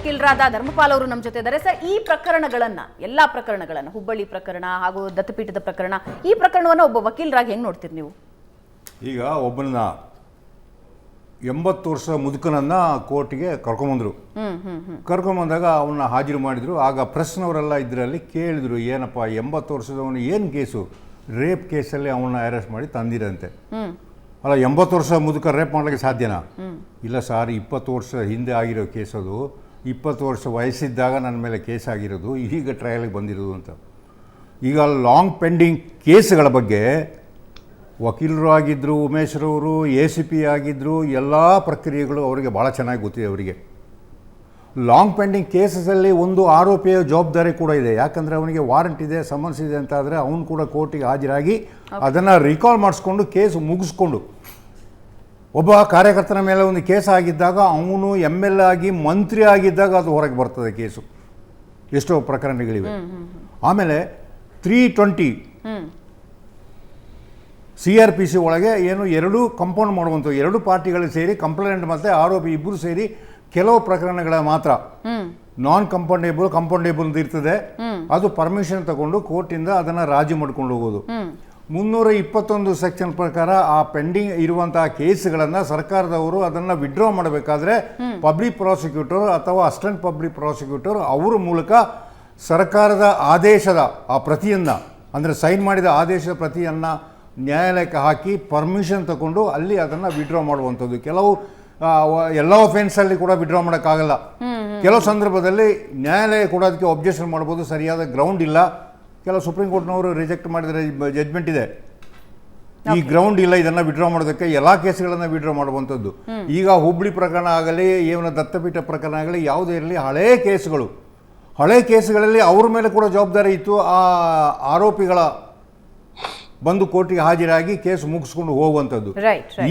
ವಕೀಲರಾದ ಧರ್ಮಪಾಲ್ ಅವರು ನಮ್ಮ ಜೊತೆ ಇದ್ದಾರೆ. ಸರ್, ಈ ಪ್ರಕರಣಗಳನ್ನ ಎಲ್ಲಾ ಪ್ರಕರಣಗಳನ್ನ ಹುಬ್ಬಳ್ಳಿ ಪ್ರಕರಣ ಹಾಗೂ ದತ್ತಪೀಠದ ಪ್ರಕರಣ, ಈ ಪ್ರಕರಣವನ್ನು ಒಬ್ಬ ವಕೀಲರಾಗಿ ಹೆಂಗ್ ನೋಡ್ತೀರಿ ನೀವು? ಈಗ ಒಬ್ಬನ 80 ವರ್ಷ ಮುದುಕನನ್ನ ಕೋರ್ಟಿಗೆ ಕರ್ಕೊಂಬಂದ್ರು. ಕರ್ಕೊಂಬಂದಾಗ ಅವನ್ನ ಹಾಜರು ಮಾಡಿದ್ರು. ಆಗ ಪ್ರೆಸ್ನವರೆಲ್ಲ ಇದರಲ್ಲಿ ಕೇಳಿದ್ರು, ಏನಪ್ಪ 80 ವರ್ಷದವನು ಏನು ಕೇಸು, ರೇಪ್ ಕೇಸಲ್ಲಿ ಅವನ್ನ ಅರೆಸ್ಟ್ ಮಾಡಿ ತಂದಿರಂತೆ. ಅಲ್ಲ, 80 ವರ್ಷ ಮುದುಕ ರೇಪ್ ಮಾಡಲಿಕ್ಕೆ ಸಾಧ್ಯನಾ? ಇಲ್ಲ ಸರ್, 20 ವರ್ಷ ಹಿಂದೆ ಆಗಿರೋ ಕೇಸ್ ಅದು. 20 ವರ್ಷ ವಯಸ್ಸಿದ್ದಾಗ ನನ್ನ ಮೇಲೆ ಕೇಸ್ ಆಗಿರೋದು, ಈಗ ಟ್ರಯಲ್ಗೆ ಬಂದಿರೋದು ಅಂತ. ಈಗ ಲಾಂಗ್ ಪೆಂಡಿಂಗ್ ಕೇಸ್ಗಳ ಬಗ್ಗೆ ವಕೀಲರು ಆಗಿದ್ದರು, ಉಮೇಶ್ರವರು ACP ಆಗಿದ್ದರು, ಎಲ್ಲ ಪ್ರಕ್ರಿಯೆಗಳು ಅವರಿಗೆ ಭಾಳ ಚೆನ್ನಾಗಿ ಗೊತ್ತಿದೆ. ಅವರಿಗೆ ಲಾಂಗ್ ಪೆಂಡಿಂಗ್ ಕೇಸಸಲ್ಲಿ ಒಂದು ಆರೋಪಿಯ ಜವಾಬ್ದಾರಿ ಕೂಡ ಇದೆ. ಯಾಕಂದರೆ ಅವನಿಗೆ ವಾರಂಟ್ ಇದೆ, ಸಮನ್ಸ್ ಇದೆ ಅಂತ ಆದರೆ ಅವನು ಕೂಡ ಕೋರ್ಟಿಗೆ ಹಾಜರಾಗಿ ಅದನ್ನು ರಿಕಾಲ್ ಮಾಡಿಸ್ಕೊಂಡು ಕೇಸ್ ಮುಗಿಸ್ಕೊಂಡು, ಒಬ್ಬ ಕಾರ್ಯಕರ್ತನ ಮೇಲೆ ಒಂದು ಕೇಸ್ ಆಗಿದ್ದಾಗ ಅವನು MLA ಆಗಿ ಮಂತ್ರಿ ಆಗಿದ್ದಾಗ ಅದು ಹೊರಗೆ ಬರ್ತದೆ ಕೇಸು. ಎಷ್ಟೋ ಪ್ರಕರಣಗಳಿವೆ. ಆಮೇಲೆ 320 CRPC ಒಳಗೆ ಏನು ಎರಡು ಕಂಪೌಂಡ್ ಮಾಡುವಂಥದ್ದು, ಎರಡು ಪಾರ್ಟಿಗಳು ಸೇರಿ ಕಂಪ್ಲೇಂಟ್ ಮತ್ತು ಆರೋಪಿ ಇಬ್ಬರು ಸೇರಿ ಕೆಲವು ಪ್ರಕರಣಗಳ ಮಾತ್ರ ನಾನ್ ಕಂಪೌಂಡೇಬಲ್ ಇರ್ತದೆ. ಅದು ಪರ್ಮಿಷನ್ ತಗೊಂಡು ಕೋರ್ಟಿಂದ ಅದನ್ನು ರಾಜಿ ಮಾಡ್ಕೊಂಡು ಹೋಗೋದು. 321 ಸೆಕ್ಷನ್ ಪ್ರಕಾರ ಆ ಪೆಂಡಿಂಗ್ ಇರುವಂತಹ ಕೇಸ್ಗಳನ್ನು ಸರ್ಕಾರದವರು ಅದನ್ನು ವಿಡ್ರಾ ಮಾಡಬೇಕಾದ್ರೆ ಪಬ್ಲಿಕ್ ಪ್ರಾಸಿಕ್ಯೂಟರ್ ಅಥವಾ ಅಸಿಸ್ಟೆಂಟ್ ಪಬ್ಲಿಕ್ ಪ್ರಾಸಿಕ್ಯೂಟರ್ ಅವರ ಮೂಲಕ ಸರ್ಕಾರದ ಆದೇಶದ ಆ ಪ್ರತಿಯನ್ನು, ಅಂದರೆ ಸೈನ್ ಮಾಡಿದ ಆದೇಶದ ಪ್ರತಿಯನ್ನು ನ್ಯಾಯಾಲಯಕ್ಕೆ ಹಾಕಿ ಪರ್ಮಿಷನ್ ತಗೊಂಡು ಅಲ್ಲಿ ಅದನ್ನು ವಿಡ್ರಾ ಮಾಡುವಂಥದ್ದು. ಕೆಲವು ಎಲ್ಲ ಒಫೆನ್ಸಲ್ಲಿ ಕೂಡ ವಿಡ್ರಾ ಮಾಡೋಕ್ಕಾಗಲ್ಲ. ಕೆಲವು ಸಂದರ್ಭದಲ್ಲಿ ನ್ಯಾಯಾಲಯ ಕೂಡ ಅದಕ್ಕೆ ಒಬ್ಜೆಕ್ಷನ್ ಮಾಡ್ಬೋದು, ಸರಿಯಾದ ಗ್ರೌಂಡ್ ಇಲ್ಲ. ಕೆಲವು ಸುಪ್ರೀಂ ಕೋರ್ಟ್ನವರು ರಿಜೆಕ್ಟ್ ಮಾಡಿದರೆ ಜಡ್ಜ್ಮೆಂಟ್ ಇದೆ, ಈ ಗ್ರೌಂಡ್ ಇಲ್ಲ ಇದನ್ನು ವಿಡ್ರಾ ಮಾಡೋದಕ್ಕೆ. ಎಲ್ಲ ಕೇಸ್ಗಳನ್ನು ವಿಡ್ರಾ ಮಾಡುವಂಥದ್ದು. ಈಗ ಹುಬ್ಬಳ್ಳಿ ಪ್ರಕರಣ ಆಗಲಿ, ಏನು ದತ್ತಪೀಠ ಪ್ರಕರಣ ಆಗಲಿ, ಯಾವುದೇ ಇರಲಿ, ಹಳೆ ಕೇಸುಗಳಲ್ಲಿ ಅವ್ರ ಮೇಲೆ ಕೂಡ ಜವಾಬ್ದಾರಿ ಇತ್ತು. ಆ ಆರೋಪಿಗಳ ಬಂದು ಕೋರ್ಟಿಗೆ ಹಾಜರಾಗಿ ಕೇಸ್ ಮುಗಿಸ್ಕೊಂಡು ಹೋಗುವಂಥದ್ದು.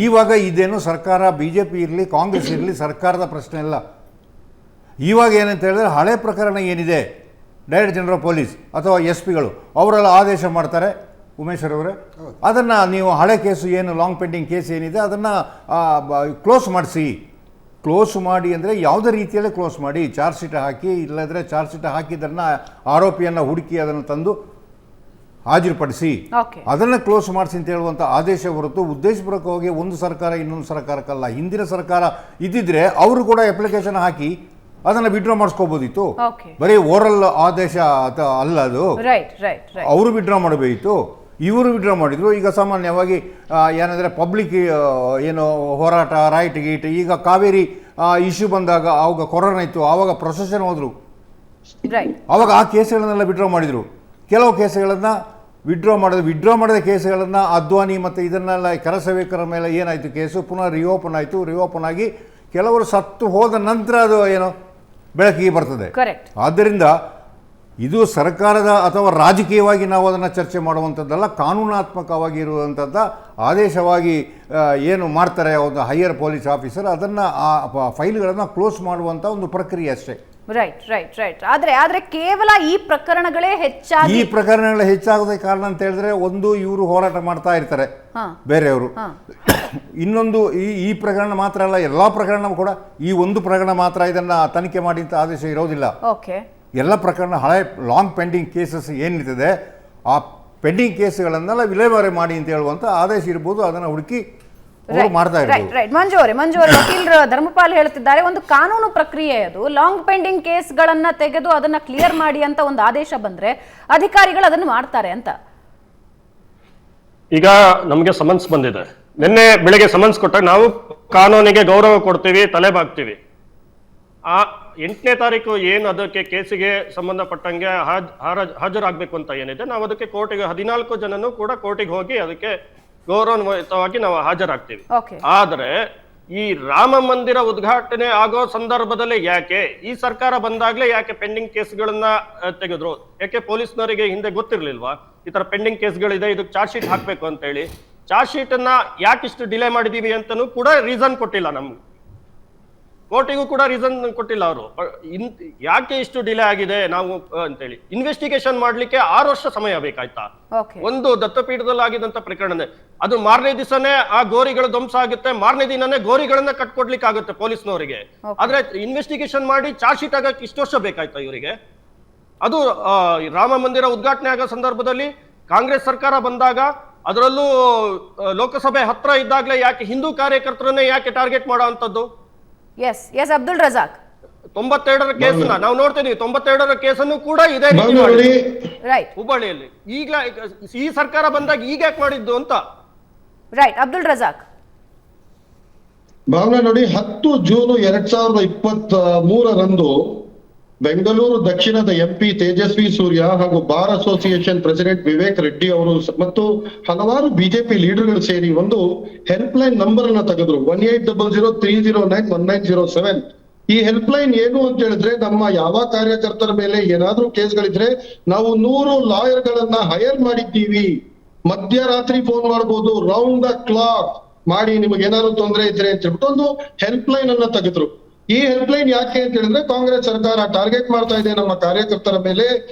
ಇವಾಗ ಇದೇನು ಸರ್ಕಾರ BJP ಇರಲಿ ಕಾಂಗ್ರೆಸ್ ಇರಲಿ ಸರ್ಕಾರದ ಪ್ರಶ್ನೆ ಇಲ್ಲ. ಇವಾಗ ಏನಂತ ಹೇಳಿದ್ರೆ ಹಳೆ ಪ್ರಕರಣ ಏನಿದೆ, ಡೈರೆಕ್ಟರ್ ಜನರಲ್ ಪೊಲೀಸ್ ಅಥವಾ SP ಅವರೆಲ್ಲ ಆದೇಶ ಮಾಡ್ತಾರೆ, ಉಮೇಶ್ ಅವರೇ ಅದನ್ನು ನೀವು ಹಳೆ ಕೇಸು ಏನು ಲಾಂಗ್ ಪೆಂಡಿಂಗ್ ಕೇಸ್ ಏನಿದೆ ಅದನ್ನು ಕ್ಲೋಸ್ ಮಾಡಿ ಅಂದರೆ ಯಾವುದೇ ರೀತಿಯಲ್ಲೇ ಕ್ಲೋಸ್ ಮಾಡಿ, ಚಾರ್ಜ್ ಶೀಟ್ ಹಾಕಿ, ಇಲ್ಲದ್ರೆ ಚಾರ್ಜ್ ಶೀಟ್ ಹಾಕಿದ್ದನ್ನು ಆರೋಪಿಯನ್ನು ಹುಡುಕಿ ಅದನ್ನು ತಂದು ಹಾಜರುಪಡಿಸಿ ಅದನ್ನು ಕ್ಲೋಸ್ ಮಾಡಿಸಿ ಅಂತ ಹೇಳುವಂಥ ಆದೇಶ ಹೊರತು ಉದ್ದೇಶಪೂರ್ವಕವಾಗಿ ಒಂದು ಸರ್ಕಾರ ಇನ್ನೊಂದು ಸರ್ಕಾರಕ್ಕಲ್ಲ. ಹಿಂದಿನ ಸರ್ಕಾರ ಇದ್ದಿದ್ರೆ ಅವರು ಕೂಡ ಅಪ್ಲಿಕೇಶನ್ ಹಾಕಿ ಅದನ್ನು ವಿಡ್ರಾ ಮಾಡಿಸ್ಕೋಬೋದಿತ್ತು. ಬರೀ ಓರಲ್ ಆದೇಶ ಅಲ್ಲ ಅದು, ಅವರು ವಿಡ್ರಾ ಮಾಡಬೇಕಿತ್ತು. ಇವರು ವಿಡ್ರಾ ಮಾಡಿದ್ರು. ಈಗ ಸಾಮಾನ್ಯವಾಗಿ ಏನಂದರೆ ಪಬ್ಲಿಕ್ ಏನು ಹೋರಾಟ, ರೈಟ್ ಗೀಟ್, ಈಗ ಕಾವೇರಿ ಇಶ್ಯೂ ಬಂದಾಗ ಆವಾಗ ಕೊರೋನಾ ಇತ್ತು, ಆವಾಗ ಪ್ರೊಸೆಷನ್ ಹೋದ್ರು, ಆವಾಗ ಆ ಕೇಸ್ಗಳನ್ನೆಲ್ಲ ವಿಡ್ರಾ ಮಾಡಿದರು. ಕೆಲವು ಕೇಸ್ಗಳನ್ನು ವಿಡ್ರಾ ಮಾಡಿದ ಕೇಸ್ಗಳನ್ನು ಅದ್ವಾನಿ ಮತ್ತು ಇದನ್ನೆಲ್ಲ ಕರಸೇವಕರ ಮೇಲೆ ಏನಾಯಿತು ಕೇಸು, ಪುನಃ ರಿಓಪನ್ ಆಗಿ ಕೆಲವರು ಸತ್ತು ಹೋದ ನಂತರ ಅದು ಏನೋ ಬೆಳಕಿಗೆ ಬರ್ತದೆ. ಆದ್ದರಿಂದ ಇದು ಸರ್ಕಾರದ ಅಥವಾ ರಾಜಕೀಯವಾಗಿ ನಾವು ಅದನ್ನು ಚರ್ಚೆ ಮಾಡುವಂಥದ್ದಲ್ಲ, ಕಾನೂನಾತ್ಮಕವಾಗಿ ಇರುವಂಥದ್ದ ಆದೇಶವಾಗಿ ಏನು ಮಾಡ್ತಾರೆ ಒಂದು ಹೈಯರ್ ಪೊಲೀಸ್ ಆಫೀಸರ್, ಅದನ್ನು ಆ ಫೈಲ್ಗಳನ್ನು ಕ್ಲೋಸ್ ಮಾಡುವಂಥ ಒಂದು ಪ್ರಕ್ರಿಯೆ ಅಷ್ಟೇ. ರೈಟ್. ಆದ್ರೆ ಕೇವಲ ಈ ಪ್ರಕರಣಗಳೇ ಹೆಚ್ಚಾಗೋದಕ್ಕೆ ಕಾರಣ ಅಂತ ಹೇಳಿದ್ರೆ, ಒಂದು ಇವರು ಹೋರಾಟ ಮಾಡ್ತಾ ಇರ್ತಾರೆ ಬೇರೆಯವರು, ಇನ್ನೊಂದು ಈ ಪ್ರಕರಣ ಮಾತ್ರ ಅಲ್ಲ, ಎಲ್ಲಾ ಪ್ರಕರಣ ಕೂಡ ಈ ಒಂದು ಪ್ರಕರಣ ಮಾತ್ರ ಇದನ್ನ ತನಿಖೆ ಮಾಡಿ ಅಂತ ಆದೇಶ ಇರೋದಿಲ್ಲ. ಎಲ್ಲ ಪ್ರಕರಣ ಹಳೆ ಲಾಂಗ್ ಪೆಂಡಿಂಗ್ ಕೇಸಸ್ ಏನಿರ್ತದೆ ಆ ಪೆಂಡಿಂಗ್ ಕೇಸ್ಗಳನ್ನೆಲ್ಲ ವಿಲೇವಾರಿ ಮಾಡಿ ಅಂತ ಹೇಳುವಂತ ಆದೇಶ ಇರ್ಬೋದು, ಅದನ್ನ ಹುಡುಕಿ ಮಾಡ್ತಾ ಇರ್ಬೋದು. ಮಂಜು ಅವರೇ, ವಕೀಲರು ಧರ್ಮಪಾಲ್ ಹೇಳ್ತಿದ್ದಾರೆ, ಒಂದು ಕಾನೂನು ಪ್ರಕ್ರಿಯೆ ಅದು. ಲಾಂಗ್ ಪೆಂಡಿಂಗ್ ಕೇಸ್ಗಳನ್ನ ತೆಗೆದು ಅದನ್ನ ಕ್ಲಿಯರ್ ಮಾಡಿ ಅಂತ ಒಂದು ಆದೇಶ ಬಂದ್ರೆ ಅಧಿಕಾರಿಗಳು ಅದನ್ನು ಮಾಡ್ತಾರೆ ಅಂತ. ಈಗ ನಮ್ಗೆ ಸಮನ್ಸ್ ಬಂದಿದೆ, ನಿನ್ನೆ ಬೆಳಗ್ಗೆ ಸಮನ್ಸ್ ಕೊಟ್ಟಾಗ ನಾವು ಕಾನೂನಿಗೆ ಗೌರವ ಕೊಡ್ತೀವಿ, ತಲೆ ಬಾಗ್ತೀವಿ. ಆ 8ನೇ ತಾರೀಕು ಏನು ಅದಕ್ಕೆ ಕೇಸಿಗೆ ಸಂಬಂಧಪಟ್ಟಂಗೆ ಹಾಜರಾಗಬೇಕು ಅಂತ ಏನಿದೆ, ನಾವು ಅದಕ್ಕೆ ಕೋರ್ಟಿಗೆ 14 ಜನನು ಕೂಡ ಕೋರ್ಟಿಗೆ ಹೋಗಿ ಅದಕ್ಕೆ ಗೌರವಯುತವಾಗಿ ನಾವು ಹಾಜರಾಗ್ತೀವಿ. ಆದ್ರೆ ಈ ರಾಮ ಮಂದಿರ ಉದ್ಘಾಟನೆ ಆಗೋ ಸಂದರ್ಭದಲ್ಲಿ ಯಾಕೆ ಈ ಸರ್ಕಾರ ಬಂದಾಗ್ಲೇ ಯಾಕೆ ಪೆಂಡಿಂಗ್ ಕೇಸ್ಗಳನ್ನ ತೆಗೆದ್ರು? ಯಾಕೆ ಪೊಲೀಸ್ನವರಿಗೆ ಹಿಂದೆ ಗೊತ್ತಿರ್ಲಿಲ್ವಾ ಈ ತರ ಪೆಂಡಿಂಗ್ ಕೇಸ್ಗಳಿದೆ, ಇದಕ್ಕೆ ಚಾರ್ಜ್ ಶೀಟ್ ಹಾಕ್ಬೇಕು ಅಂತ ಹೇಳಿ? ಚಾರ್ಜ್ ಶೀಟ್ ಅನ್ನ ಯಾಕೆ ಇಷ್ಟು ಡಿಲೇ ಮಾಡಿದೀವಿ ಅಂತನೂ ಕೂಡ ರೀಸನ್ ಕೊಟ್ಟಿಲ್ಲ ನಮ್ಗೆ. ಕೋರ್ಟಿಗೂ ಕೂಡ ರೀಸನ್ ಕೊಟ್ಟಿಲ್ಲ ಅವರು. ಯಾಕೆ ಇಷ್ಟು ಡಿಲೇ ಆಗಿದೆ ನಾವು ಅಂತೇಳಿ ಇನ್ವೆಸ್ಟಿಗೇಷನ್ ಮಾಡ್ಲಿಕ್ಕೆ 6 ವರ್ಷ ಸಮಯ ಬೇಕಾಯ್ತಾ? ಒಂದು ದತ್ತಪೀಠದಲ್ಲಿ ಆಗಿದಂತ ಪ್ರಕರಣ, ಅದು ಮಾರನೇ ದಿವಸನೇ ಆ ಗೋರಿಗಳು ಧ್ವಂಸ ಆಗುತ್ತೆ, ಮಾರನೇ ದಿನನೇ ಗೋರಿಗಳನ್ನ ಕಟ್ಕೊಡ್ಲಿಕ್ಕೆ ಆಗುತ್ತೆ ಪೊಲೀಸ್ನವರಿಗೆ. ಆದ್ರೆ ಇನ್ವೆಸ್ಟಿಗೇಷನ್ ಮಾಡಿ ಚಾರ್ಜ್ ಶೀಟ್ ಆಗಕ್ಕೆ ಇಷ್ಟು ವರ್ಷ ಬೇಕಾಯ್ತಾ ಇವರಿಗೆ? ಅದು ರಾಮ ಮಂದಿರ ಉದ್ಘಾಟನೆ ಆಗೋ ಸಂದರ್ಭದಲ್ಲಿ ಕಾಂಗ್ರೆಸ್ ಸರ್ಕಾರ ಬಂದಾಗ, ಅದರಲ್ಲೂ ಲೋಕಸಭೆ ಹತ್ರ ಇದ್ದಾಗಲೇ ಯಾಕೆ ಹಿಂದೂ ಕಾರ್ಯಕರ್ತರನ್ನೇ ಯಾಕೆ ಟಾರ್ಗೆಟ್ ಮಾಡೋ ಅಂತದ್ದು? ಎಸ್ ಅಬ್ದುಲ್ ರಜಾಕ್, 92ರ ಕೇಸನ್ನ ನಾವು ನೋಡ್ತಿದೀವಿ. 92ರ ಕೇಸನ್ನು ಕೂಡ ಇದೇ ರೀತಿ ರೈಟ್ ಹುಬ್ಬಳ್ಳಿಯಲ್ಲಿ. ಈಗ ಈ ಸರ್ಕಾರ ಬಂದಾಗ ಈಗ ಯಾಕೆ ಮಾಡಿದ್ದು ಅಂತ. ರೈಟ್ ಅಬ್ದುಲ್ ರಜಾಕ್. ಭಾವನಾ ನೋಡಿ, 10 ಜೂನ್ 2023ರಂದು ಬೆಂಗಳೂರು ದಕ್ಷಿಣದ MP ತೇಜಸ್ವಿ ಸೂರ್ಯ ಹಾಗೂ bar association president Vivek Reddy ಅವರು ಮತ್ತು ಹಲವಾರು ಬಿಜೆಪಿ ಲೀಡರ್ಗಳು ಸೇರಿ ಒಂದು ಹೆಲ್ಪ್ ಲೈನ್ ನಂಬರ್ ಅನ್ನ ತೆಗೆದ್ರು, 180030910907. ಈ ಹೆಲ್ಪ್ ಲೈನ್ ಏನು ಅಂತ ಹೇಳಿದ್ರೆ, ನಮ್ಮ ಯಾವ ಕಾರ್ಯಕರ್ತರ ಮೇಲೆ ಏನಾದ್ರೂ ಕೇಸ್ಗಳಿದ್ರೆ ನಾವು 100 ಲಾಯರ್ ಗಳನ್ನ ಹೈರ್ ಮಾಡಿದ್ದೀವಿ, ಮಧ್ಯರಾತ್ರಿ ಫೋನ್ ಮಾಡಬಹುದು, ರೌಂಡ್ ದ ಕ್ಲಾಕ್ ಮಾಡಿ ನಿಮಗೆ ಏನಾದ್ರು ತೊಂದರೆ ಇದ್ರೆ ಅಂತ ಹೇಳ್ಬಿಟ್ಟು ಒಂದು ಹೆಲ್ಪ್ ಲೈನ್ ಅನ್ನ ತೆಗೆದ್ರು. ಈ ಹೆಲ್ಪ್ ಲೈನ್ ಯಾಕೆ ಅಂತ ಹೇಳಿದ್ರೆ, ಕಾಂಗ್ರೆಸ್ ಸರ್ಕಾರ ಟಾರ್ಗೆಟ್ ಮಾಡ್ತಾ ಇದೆ ನಮ್ಮ ಕಾರ್ಯಕರ್ತರ ಮೇಲೆ,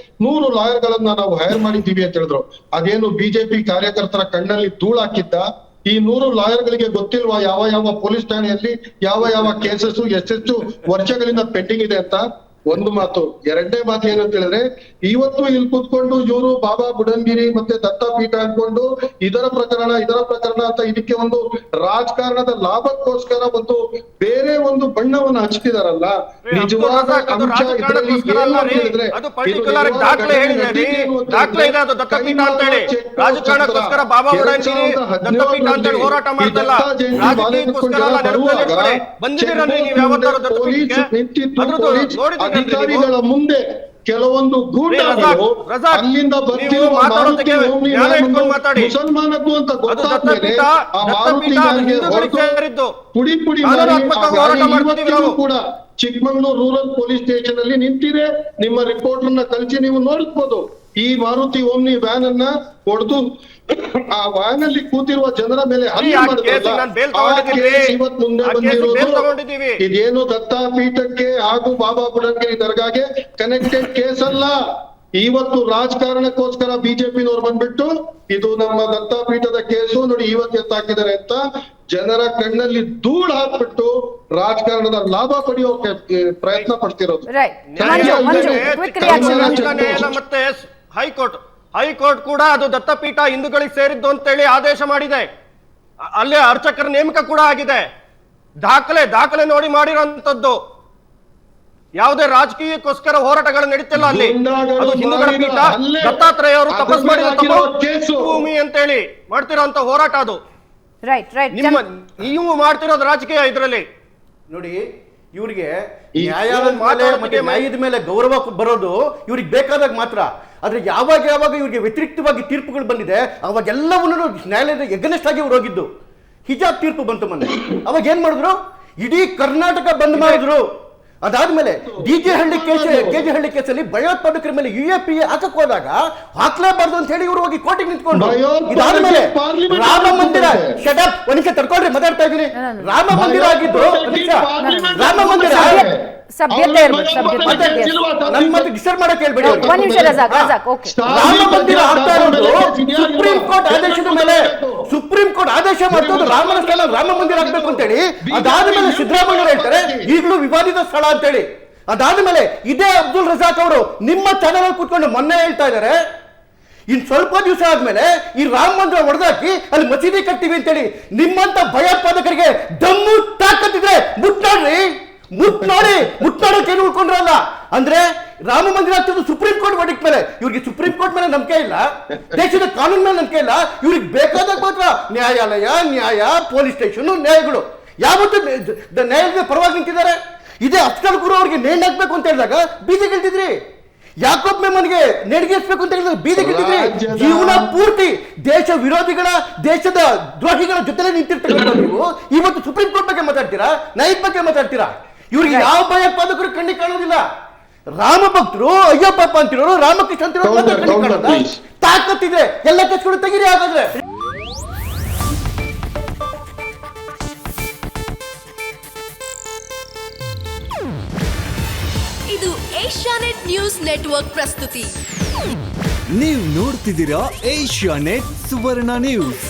100 ಲಾಯರ್ ಗಳನ್ನ ನಾವು ಹೈರ್ ಮಾಡಿದ್ದೀವಿ ಅಂತ ಹೇಳಿದ್ರು. ಅದೇನು ಬಿಜೆಪಿ ಕಾರ್ಯಕರ್ತರ ಕಣ್ಣಲ್ಲಿ ಧೂಳಾಕಿದ್ದ? ಈ 100 ಲಾಯರ್ ಗಳಿಗೆ ಗೊತ್ತಿಲ್ವಾ ಯಾವ ಯಾವ ಪೊಲೀಸ್ ಠಾಣೆಯಲ್ಲಿ ಯಾವ ಯಾವ ಕೇಸಸ್ ಎಷ್ಟೆಷ್ಟು ವರ್ಷಗಳಿಂದ ಪೆಂಡಿಂಗ್ ಇದೆ ಅಂತ? ಒಂದು ಮಾತು. ಎರಡನೇ ಮಾತು ಏನಂತ ಹೇಳಿದ್ರೆ, ಇವತ್ತು ಇಲ್ಲಿ ಕೂತ್ಕೊಂಡು ಇವರು ಬಾಬಾ ಬುಡನ್ಗಿರಿ ಮತ್ತೆ ದತ್ತಪೀಠ ಅನ್ಕೊಂಡು ಇದರ ಪ್ರಕರಣ ಅಂತ ಇದಕ್ಕೆ ಒಂದು ರಾಜಕಾರಣದ ಲಾಭಕ್ಕೋಸ್ಕರ ಒಂದು ಬೇರೆ ಒಂದು ಬಣ್ಣವನ್ನ ಹಚ್ತಿದಾರಲ್ಲ. ನಿಜವಾದ ಅಂಶ ಇದರಲ್ಲಿ ಏನು ಅಂತ ಹೇಳಿದ್ರೆ, ಅಧಿಕಾರಿಗಳ ಮುಂದೆ ಕೆಲವೊಂದು ಗೂಂಡಾಗಳು ಅಲ್ಲಿಂದ ಬರ್ತಿರುವ ಮಾರುತಿ ಮುಸಲ್ಮಾನದ್ದು ಅಂತ ಗೊತ್ತಾದ್ಮೇಲೆ ಆ ಮಾರುತಿ ವ್ಯಾನ್ಗೆ ಹೊರಟು ಪುಡಿ ಕೂಡ ಚಿಕ್ಕಮಂಗ್ಳೂರು ರೂರಲ್ ಪೊಲೀಸ್ ಸ್ಟೇಷನ್ ಅಲ್ಲಿ ನಿಂತಿದೆ. ನಿಮ್ಮ ರಿಪೋರ್ಟ್ ಅನ್ನ ಕಳಿಸಿ ನೀವು ನೋಡ್ಬೋದು. ಈ ಮಾರುತಿ ಓಮ್ನಿ ವ್ಯಾನ್ ಅನ್ನ ಹೊಡೆದು ಆ ವ್ಯಾನ್ ಅಲ್ಲಿ ಕೂತಿರುವ ಜನರ ಮೇಲೆ ಹಲ್ಲೆ ಇವತ್ತು ಮುಂದೆ ಬಂದಿರೋದು. ಇದೇನು ದತ್ತಾಪೀಠಕ್ಕೆ ಹಾಗೂ ಬಾಬಾ ಬುಡನ್ಗಿರಿ ದರ್ಗಾಗೆ ಕನೆಕ್ಟೆಡ್ ಕೇಸ್ ಅಲ್ಲ. ಇವತ್ತು ರಾಜಕಾರಣಕ್ಕೋಸ್ಕರ ಬಿಜೆಪಿನವ್ರು ಬಂದ್ಬಿಟ್ಟು ಇದು ನಮ್ಮ ದತ್ತಾಪೀಠದ ಕೇಸು ನೋಡಿ ಇವತ್ತು ಎತ್ತಾಕಿದ್ದಾರೆ ಅಂತ ಜನರ ಕಣ್ಣಲ್ಲಿ ಧೂಳು ಹಾಕ್ಬಿಟ್ಟು ರಾಜಕಾರಣದ ಲಾಭ ಪಡೆಯೋಕೆ ಪ್ರಯತ್ನ ಪಡ್ತಿರೋದು. ಮತ್ತೆ ಹೈಕೋರ್ಟ್ ಕೂಡ ಅದು ದತ್ತಪೀಠ ಹಿಂದೂಗಳಿಗೆ ಸೇರಿದ್ದು ಅಂತೇಳಿ ಆದೇಶ ಮಾಡಿದೆ. ಅಲ್ಲೇ ಅರ್ಚಕರ ನೇಮಕ ಕೂಡ ಆಗಿದೆ. ದಾಖಲೆ ನೋಡಿ ಮಾಡಿರೋಂಥದ್ದು. ಯಾವುದೇ ರಾಜಕೀಯಕ್ಕೋಸ್ಕರ ಹೋರಾಟಗಳು ನಡೀತಿಲ್ಲ ಅಲ್ಲಿ. ಅದು ಹಿಂದೂಗಳ ಪೀಠ, ದತ್ತಾತ್ರೇಯ ಅವರು ತಪಸ್ ಮಾಡಿದ ಭೂಮಿ ಅಂತೇಳಿ ಮಾಡ್ತಿರೋಂತ ಹೋರಾಟ ಅದು. ನೀವು ಮಾಡ್ತಿರೋದು ರಾಜಕೀಯ ಇದರಲ್ಲಿ ನೋಡಿ. ಇವ್ರಿಗೆ ನ್ಯಾಯದ ಮೇಲೆ ಗೌರವ ಬರೋದು ಇವ್ರಿಗೆ ಬೇಕಾದಾಗ ಮಾತ್ರ. ಆದ್ರೆ ಯಾವಾಗ ಇವ್ರಿಗೆ ವ್ಯತಿರಿಕ್ತವಾಗಿ ತೀರ್ಪುಗಳು ಬಂದಿದೆ ಅವಾಗೆಲ್ಲವನ್ನೂ ನ್ಯಾಯಾಲಯದ ಎಗನೆಸ್ಟ್ ಆಗಿ ಇವ್ರು ಹೋಗಿದ್ದು. ಹಿಜಾಬ್ ತೀರ್ಪು ಬಂತು ಮೊನ್ನೆ, ಅವಾಗ ಏನ್ ಮಾಡಿದ್ರು? ಇಡೀ ಕರ್ನಾಟಕ ಬಂದ್ ಮಾಡಿದ್ರು. ಅದಾದ್ಮೇಲೆ ಕೆಜೆಹಳ್ಳಿ ಕೇಸಲ್ಲಿ ಭಯೋತ್ಪಾದಕರ ಮೇಲೆ UAPA ಹಾಕಕ್ ಹೋದಾಗ ಹಾಕ್ಲೇಬಾರ್ದು ಅಂತ ಹೇಳಿ ಇವರು ಹೋಗಿ ಕೋರ್ಟಿಗೆ ನಿಂತ್ಕೊಂಡು, ಇದಾದ್ಮೇಲೆ ರಾಮ ಮಂದಿರ ಶಟಪ್ ಒಂದ್ ನಿಮಿಷ ತಡ್ಕೊಳ್ರಿ, ಮಾತಾಡ್ತಾ ಇದ್ದೀನಿ. ರಾಮ ಮಂದಿರ ಆಗಿದ್ದು ರಾಮ ಮಂದಿರ ನನ್ನ ಮತ್ತೆ ಡಿಸ್ಟರ್ಬ್ ಮಾಡಕ್ ಹೇಳ್ಬೇಡಿ. ರಾಮ ಮಂದಿರ ಆಗ್ತಾ ಇರೋದು ಸುಪ್ರೀಂ ಕೋರ್ಟ್ ಆದೇಶದ ಮೇಲೆ. ಸುಪ್ರೀಂ ಕೋರ್ಟ್ ಆದೇಶ ಮಾಡ್ತೋದು ರಾಮನ ಸ್ಥಳ ರಾಮ ಮಂದಿರ ಆಗ್ಬೇಕು ಅಂತೇಳಿ. ಅದಾದ್ಮೇಲೆ ಸಿದ್ದರಾಮಯ್ಯ ಹೇಳ್ತಾರೆ ಈಗಲೂ ವಿವಾದಿತ ಸ್ಥಳ ಅಂತೇಳಿ. ಅದಾದ್ಮೇಲೆ ಇದೇ ಅಬ್ದುಲ್ ರಜಾಕ್ ಅವರು ನಿಮ್ಮ ಚಾನೆಲ್ ಅಲ್ಲಿ ಕೂತ್ಕೊಂಡು ಮೊನ್ನೆ ಹೇಳ್ತಾ ಇದ್ದಾರೆ, ಇನ್ ಸ್ವಲ್ಪ ದಿವಸ ಆದ್ಮೇಲೆ ಈ ರಾಮ ಮಂದಿರ ಹೊಡೆದಾಕಿ ಅಲ್ಲಿ ಮಸೀದಿ ಕಟ್ತೀವಿ ಅಂತೇಳಿ. ನಿಮ್ಮಂತ ಭಯೋತ್ಪಾದಕರಿಗೆ ದಮ್ಮು ತಾಕತ್ತಿದ್ರೆ ಮುಟ್ನೋಡಕ್ಕೆ ಏನು ಉಳ್ಕೊಂಡ್ರಲ್ಲ. ಅಂದ್ರೆ ರಾಮ ಮಂದಿರ ಆಗ್ತಿದ್ದು ಸುಪ್ರೀಂ ಕೋರ್ಟ್ ವರ್ಡಿಕ್ಟ್ ಮೇಲೆ. ಇವ್ರಿಗೆ ಸುಪ್ರೀಂ ಕೋರ್ಟ್ ಮೇಲೆ ನಂಬಿಕೆ ಇಲ್ಲ, ದೇಶದ ಕಾನೂನು ಮೇಲೆ ನಂಬಿಕೆ ಇಲ್ಲ. ಇವ್ರಿಗೆ ಬೇಕಾದಾಗ ಮಾತ್ರ ನ್ಯಾಯ, ಪೊಲೀಸ್ ಸ್ಟೇಷನ್, ನ್ಯಾಯಗಳು ಯಾವತ್ತು ನ್ಯಾಯದ ಪರವಾಗಿ ನಿಂತಿದ್ದಾರೆ. ಇದೇ ಅಫ್ಜಲ್ ಗುರು ಅವ್ರಿಗೆ ನೇಣು ಹಾಕ್ಬೇಕು ಅಂತ ಹೇಳಿದಾಗ ಬೀದಿ ಗೆಲ್ತಿದ್ರಿ. ಯಾಕೋಬ್ ಮೆಮನ್ಗೆ ನೇಣಿಗೇರಿಸಬೇಕು ಅಂತ ಹೇಳಿದ್ರೆ ಬೀದಿ ಗೆಲ್ತಿದ್ರಿ. ಜೀವನ ಪೂರ್ತಿ ದೇಶ ವಿರೋಧಿಗಳ, ದೇಶದ ದ್ರೋಹಿಗಳ ಜೊತೆ ನಿಂತಿರ್ತಕ್ಕಂಥ ನೀವು ಇವತ್ತು ಸುಪ್ರೀಂ ಕೋರ್ಟ್ ಬಗ್ಗೆ ಮಾತಾಡ್ತೀರಾ, ನ್ಯಾಯದ ಬಗ್ಗೆ ಮಾತಾಡ್ತೀರಾ. ಇವ್ರಿಗೆ ಯಾವ ಭಯೋತ್ಪಾದಕರು ಕಣ್ಣಿಗೆ ಕಾಣೋದಿಲ್ಲ. ರಾಮ ಭಕ್ತರು ಅಯ್ಯಪ್ಪ ಅಂತಿರೋರು, ರಾಮಕೃಷ್ಣ ಅಂತಿರೋರು ತಾಕತ್ತಿದ್ರೆ ಎಲ್ಲ ಕೇಸ್ಗಳು ತೆಗೀರಿ ಹಾಗಾದ್ರೆ. ಇದು ಏಷ್ಯಾನೆಟ್ ನ್ಯೂಸ್ ನೆಟ್ವರ್ಕ್ ಪ್ರಸ್ತುತಿ. ನೀವು ನೋಡ್ತಿದ್ದೀರಾ ಏಷ್ಯಾನೆಟ್ ಸುವರ್ಣ ನ್ಯೂಸ್.